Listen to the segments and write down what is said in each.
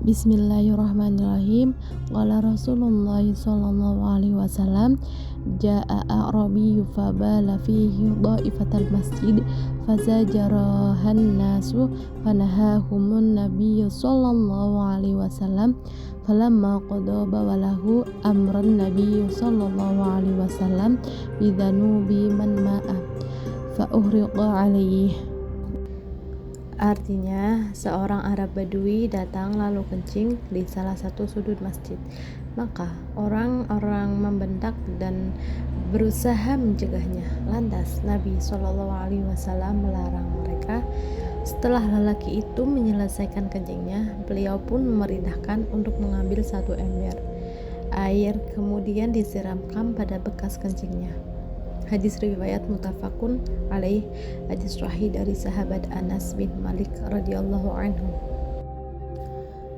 Bismillahirrahmanirrahim. Qala Rasulullah sallallahu alaihi wasallam, jaa a'rabiyyu fabala fihi dha'ifatal masjid fazajarahan nasu fanahahumun nabiyyu sallallahu alaihi wasallam falamma qada bawalahu amran nabiyyu sallallahu alaihi wasallam bidhanubi man ma'a fa uhriqa alaihi. Artinya, seorang Arab Badui datang lalu kencing di salah satu sudut masjid. Maka orang-orang membentak dan berusaha mencegahnya. Lantas Nabi SAW melarang mereka. Setelah lelaki itu menyelesaikan kencingnya, beliau pun memerintahkan untuk mengambil satu ember air, kemudian disiramkan pada bekas kencingnya. Hadis riwayat muttafaqun alaih, hadis sahih dari sahabat Anas bin Malik radhiyallahu anhu.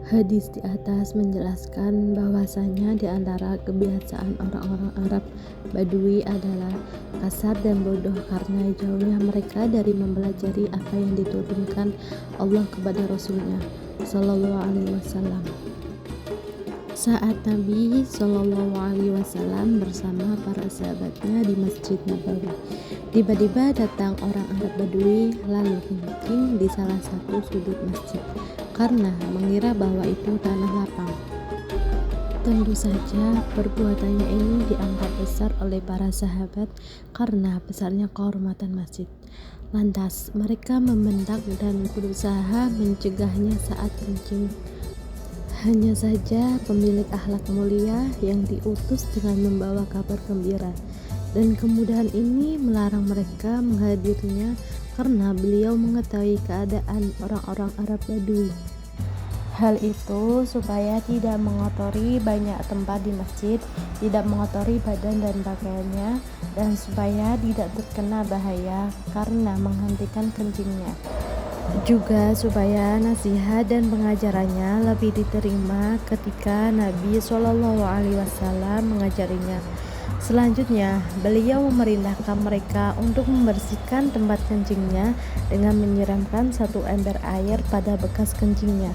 Hadis di atas menjelaskan bahwasanya di antara kebiasaan orang-orang Arab Badui adalah kasar dan bodoh karena jauhnya mereka dari mempelajari apa yang diturunkan Allah kepada Rasulnya sallallahu alaihi wasallam. Saat Nabi Shallallahu Alaihi Wasallam bersama para sahabatnya di Masjid Nabawi, tiba-tiba datang orang Arab Badui lalu kencing di salah satu sudut masjid karena mengira bahwa itu tanah lapang. Tentu saja perbuatannya ini dianggap besar oleh para sahabat karena besarnya kehormatan masjid. Lantas mereka membentak dan berusaha mencegahnya saat kencing. Hanya saja pemilik akhlak mulia yang diutus dengan membawa kabar gembira dan kemudahan ini melarang mereka menghadirinya karena beliau mengetahui keadaan orang-orang Arab Badui. Hal itu supaya tidak mengotori banyak tempat di masjid, tidak mengotori badan dan pakaiannya, dan supaya tidak terkena bahaya karena menghentikan kencingnya. Juga supaya nasihat dan pengajarannya lebih diterima ketika Nabi Shallallahu Alaihi Wasallam mengajarinya. Selanjutnya, beliau memerintahkan mereka untuk membersihkan tempat kencingnya dengan menyiramkan satu ember air pada bekas kencingnya.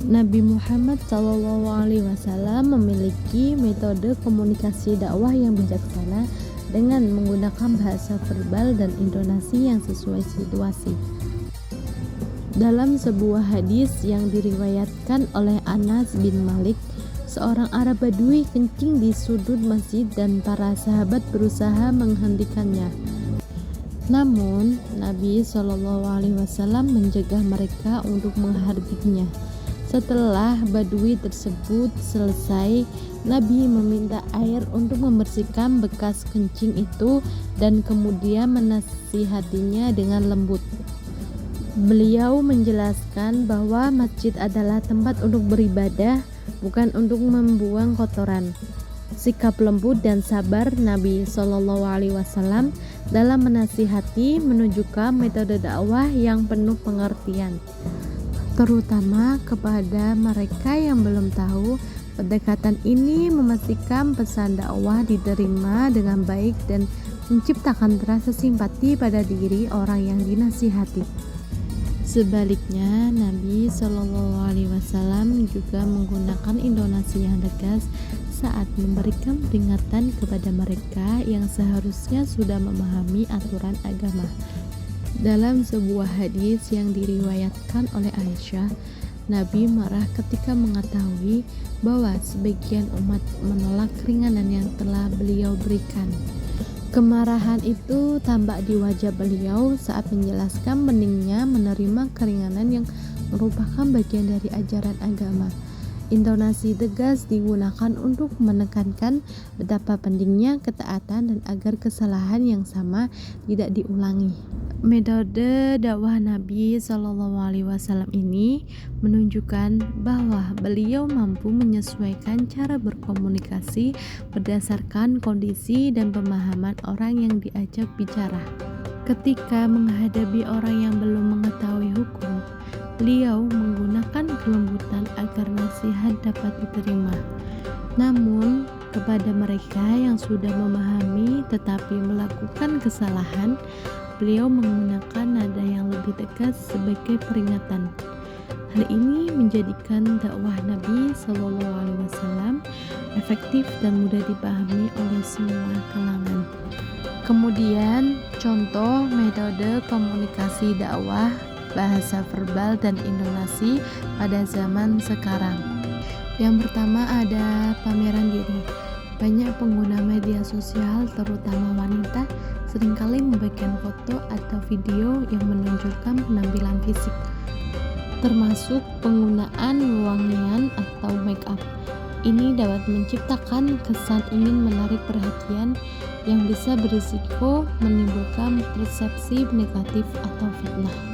Nabi Muhammad Shallallahu Alaihi Wasallam memiliki metode komunikasi dakwah yang bijaksana dengan menggunakan bahasa verbal dan intonasi yang sesuai situasi. Dalam sebuah hadis yang diriwayatkan oleh Anas bin Malik, seorang Arab Badui kencing di sudut masjid dan para sahabat berusaha menghentikannya. Namun, Nabi SAW mencegah mereka untuk mengharbiknya. Setelah Badui tersebut selesai, Nabi meminta air untuk membersihkan bekas kencing itu dan kemudian menasihatinya dengan lembut. Beliau menjelaskan bahwa masjid adalah tempat untuk beribadah, bukan untuk membuang kotoran. Sikap lembut dan sabar Nabi Shallallahu Alaihi Wasallam dalam menasihati menunjukkan metode dakwah yang penuh pengertian, terutama kepada mereka yang belum tahu. Pendekatan ini memastikan pesan dakwah diterima dengan baik dan menciptakan rasa simpati pada diri orang yang dinasihati. Sebaliknya, Nabi Shallallahu Alaihi Wasallam juga menggunakan intonasi yang tegas saat memberikan peringatan kepada mereka yang seharusnya sudah memahami aturan agama. Dalam sebuah hadis yang diriwayatkan oleh Aisyah, Nabi marah ketika mengetahui bahwa sebagian umat menolak keringanan yang telah beliau berikan. Kemarahan itu tampak di wajah beliau saat menjelaskan pentingnya menerima keringanan yang merupakan bagian dari ajaran agama. Intonasi tegas digunakan untuk menekankan betapa pentingnya ketaatan dan agar kesalahan yang sama tidak diulangi. Metode dakwah Nabi Shallallahu Alaihi Wasallam ini menunjukkan bahwa beliau mampu menyesuaikan cara berkomunikasi berdasarkan kondisi dan pemahaman orang yang diajak bicara. Ketika menghadapi orang yang belum mengetahui hukum, beliau menggunakan kelembutan agar nasihat dapat diterima. Namun, kepada mereka yang sudah memahami tetapi melakukan kesalahan, beliau menggunakan nada yang lebih tegas sebagai peringatan. Hal ini menjadikan dakwah Nabi Shallallahu Alaihi Wasallam efektif dan mudah dipahami oleh semua kalangan. Kemudian, contoh metode komunikasi dakwah, bahasa verbal dan intonasi pada zaman sekarang. Yang pertama ada pameran diri. Banyak pengguna media sosial, terutama wanita, seringkali membagikan foto atau video yang menunjukkan penampilan fisik, termasuk penggunaan wangian atau make up. Ini dapat menciptakan kesan ingin menarik perhatian yang bisa berisiko menimbulkan persepsi negatif atau fitnah.